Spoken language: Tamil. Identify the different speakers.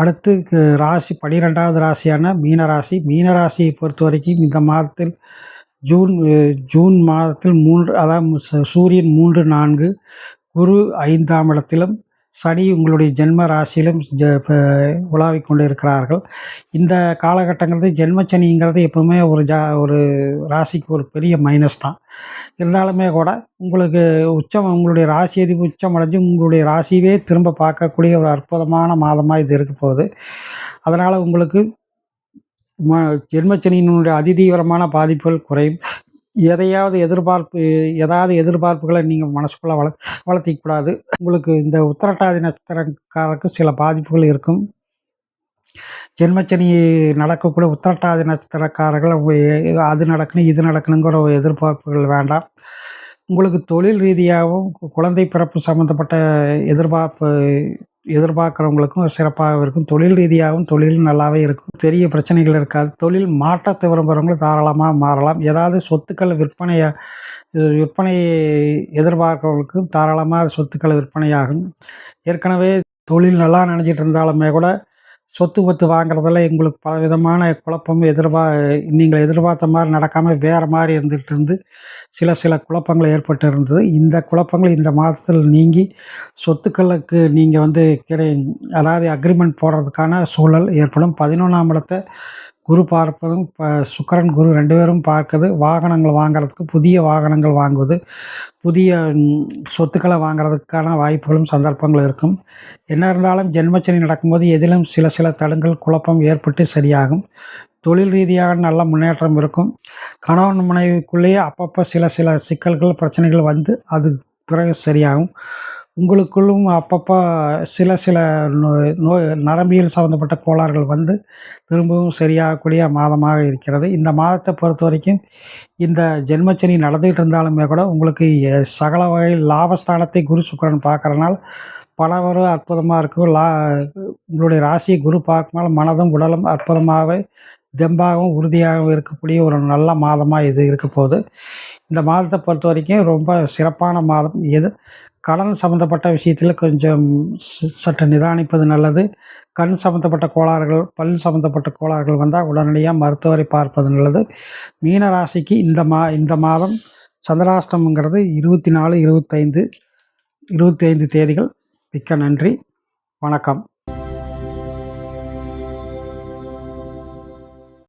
Speaker 1: அடுத்து ராசி 12வது ராசியான மீனராசி. மீனராசியை பொறுத்தவரைக்கும் இந்த மாதத்தில் ஜூன் ஜூன் மாதத்தில் 3 அதாவது சூரியன் 3, 4, குரு 5ஆம் இடத்திலும், சனி உங்களுடைய ஜென்ம ராசியிலும் உலாவிக் கொண்டு இருக்கிறார்கள். இந்த காலகட்டங்கிறது ஜென்மச்சனிங்கிறது எப்பவுமே ஒரு ராசிக்கு ஒரு பெரிய மைனஸ் தான். இருந்தாலுமே கூட உங்களுக்கு உங்களுடைய ராசி அதிபதி உச்சம் அடைஞ்சு உங்களுடைய ராசியவே திரும்ப பார்க்கக்கூடிய ஒரு அற்புதமான மாதமாக இது இருக்க போகுது. அதனால் உங்களுக்கு ஜென்மச்சனியினுடைய அதிதீவிரமான பாதிப்புகள் குறையும். ஏதாவது எதிர்பார்ப்புகளை நீங்கள் மனசுக்குள்ளே வளர்த்திக்கூடாது. உங்களுக்கு இந்த உத்திரட்டாதி நட்சத்திரக்காரருக்கு சில பாதிப்புகள் இருக்கும். ஜென்மச்சனி நடக்கக்கூடிய உத்திரட்டாதி நட்சத்திரக்காரர்கள் அது நடக்கணும் இது நடக்கணுங்கிற ஒரு எதிர்பார்ப்புகள் வேண்டாம். உங்களுக்கு தொழில் ரீதியாகவும் குழந்தை பிறப்பு சம்மந்தப்பட்ட எதிர்பார்க்குறவங்களுக்கும் சிறப்பாக இருக்கும். தொழில் ரீதியாகவும் தொழிலும் நல்லாவே இருக்கும். பெரிய பிரச்சனைகள் இருக்காது. தொழில் மாற்றத்தை விரும்புகிறவங்களும் தாராளமாக மாறலாம். ஏதாவது சொத்துக்கள் விற்பனை எதிர்பார்க்கிறவங்களுக்கும் தாராளமாக சொத்துக்கள் விற்பனையாகும். ஏற்கனவே தொழில் நல்லா நினச்சிட்டு இருந்தாலுமே கூட சொத்து பத்து வாங்குறதில் எங்களுக்கு பலவிதமான குழப்பம் நீங்கள் எதிர்பார்த்த மாதிரி நடக்காமல் வேறு மாதிரி இருந்து சில குழப்பங்கள் ஏற்பட்டு இருந்தது. இந்த குழப்பங்கள் இந்த மாதத்தில் நீங்கி சொத்துக்களுக்கு நீங்கள் அதாவது அக்ரிமெண்ட் போடுறதுக்கான சூழல் ஏற்படும். 11ஆம் இடத்தை குரு பார்ப்பதும் சுக்கிரன் குரு 2 பேரும் பார்க்குது. வாகனங்கள் வாங்கிறதுக்கு, புதிய வாகனங்கள் வாங்குவது, புதிய சொத்துக்களை வாங்கிறதுக்கான வாய்ப்புகளும் சந்தர்ப்பங்கள் இருக்கும். என்ன இருந்தாலும் ஜென்மச்சனி நடக்கும்போது எதிலும் சில தடங்கள் குழப்பம் ஏற்பட்டு சரியாகும். தொழில் ரீதியாக நல்ல முன்னேற்றம் இருக்கும். கணவன் மனைவிக்குள்ளேயே அப்பப்போ சில சிக்கல்கள் பிரச்சனைகள் அது பிறகு சரியாகும். உங்களுக்குள்ளும் அப்பப்போ சில நரம்பியல் சம்மந்தப்பட்ட கோளாறுகள் திரும்பவும் சரியாகக்கூடிய மாதமாக இருக்கிறது. இந்த மாதத்தை பொறுத்த வரைக்கும் இந்த ஜென்மச்சனி நடந்துகிட்டு இருந்தாலுமே கூட உங்களுக்கு சகல வகையில் லாபஸ்தானத்தை குரு சுக்கிரன் பார்க்குறனால பணவரவு அற்புதமாக இருக்கும். உங்களுடைய ராசியை குரு பார்க்கனால மனதும் உடலும் அற்புதமாகவே தெம்பாகவும் உறுதியாகவும் இருக்கக்கூடிய ஒரு நல்ல மாதமாக இது இருக்க போகுது. இந்த மாதத்தை பொறுத்த வரைக்கும் ரொம்ப சிறப்பான மாதம். கடன் சம்மந்தப்பட்ட விஷயத்தில் கொஞ்சம் சற்று நிதானிப்பது நல்லது. கண் சம்மந்தப்பட்ட கோளாறுகள், பல் சம்மந்தப்பட்ட கோளாறுகள் வந்தால் உடனடியாக மருத்துவரை பார்ப்பது நல்லது. மீன ராசிக்கு இந்த மாதம் சந்திராஷ்டமங்கிறது 24, 25 தேதிகள். மிக்க நன்றி. வணக்கம்.